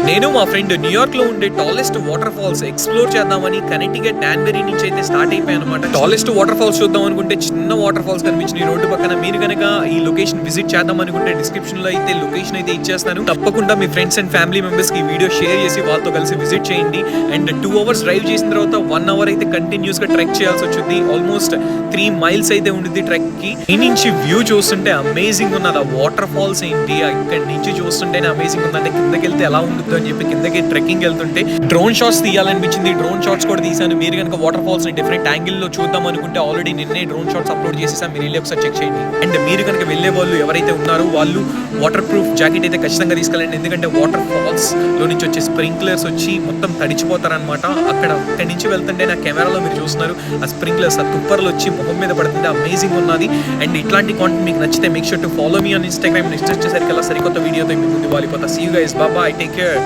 నేను మా friend New York లో ఉండే టాలెస్ట్ వాటర్ ఫాల్స్ ఎక్స్ప్లోర్ చేద్దామని కనెక్టికట్ డాన్బెరీ నుంచి అయితే స్టార్ట్ అయిపోయాను అనమాట. టాలెస్ట్ వాటర్ ఫాల్స్ చూద్దాం అనుకుంటే చిన్న వాటర్ ఫాల్స్ కనిపించిన రోడ్డు పక్కన. మీరు కనుక ఈ లొకేషన్ విజిట్ చేద్దాం అనుకుంటే డిస్క్రిప్షన్ లో అయితే లొకేషన్ అయితే ఇచ్చేస్తాను. తప్పకుండా మీ ఫ్రెండ్స్ అండ్ ఫ్యామిలీ మెంబర్స్ కి ఈ వీడియో షేర్ చేసి వాళ్ళతో కలిసి విజిట్ చేయండి. అండ్ 2 hours డ్రైవ్ చేసిన తర్వాత 1 hour అయితే కంటిన్యూస్ గా ట్రెక్ చేయాల్సి వచ్చింది. ఆల్మోస్ట్ 3 miles అయితే ఉండిద్ది ట్రెక్ కి. ఈ నుంచి వ్యూ చూస్తుంటే అమేజింగ్ ఉన్నది. ఆ వాటర్ ఫాల్స్ ఏంటి ఇక్కడ నుంచి చూస్తుంటేనే అమేజింగ్ ఉందంటే కిందకి వెళ్తే ఎలా ఉంటుందో అని చెప్పి కిందకి ట్రెక్కింగ్ వెళ్తుంటే డ్రోన్ షాట్స్ తీయాలనిపించింది. డ్రోన్ షాట్స్ కూడా తీసాను. మీరు కనుక వాటర్ ఫాల్స్ ని డిఫరెంట్ యాంగిల్ లో చూద్దాం అనుకుంటే ఆల్రెడీ నిన్నే డ్రోన్ షాట్స్ అప్లోడ్ చేసేసాను. మీరు వెళ్ళి ఒకసారి చెక్ చేయండి. అండ్ మీరు కనుక వెళ్ళే వాళ్ళు ఎవరైతే ఉన్నారో వాళ్ళు వాటర్ ప్రూఫ్ జాకెట్ అయితే ఖచ్చితంగా తీసుకెళ్ళండి. ఎందుకంటే వాటర్ ఫాల్స్ లో నుంచి వచ్చే స్ప్రింక్లర్స్ వచ్చి మొత్తం తడిచిపోతారనమాట. అక్కడి నుంచి వెళ్తుంటే నా కెమెరాలో మీరు చూస్తున్నారు ఆ స్ప్రింక్లర్స్ ఆ తుప్పర్లు వచ్చి ముఖం మీద పడుతుంది. అమేజింగ్ ఉన్నది. అండ్ ఇట్లాంటి కాంటెంట్ మీకు నచ్చితే make sure to follow me on Instagram. Next వచ్చేసరికి అలా సరికొత్త వీడియోతో మీ ముందు వాలిపోతా. See you guys, bye, take care.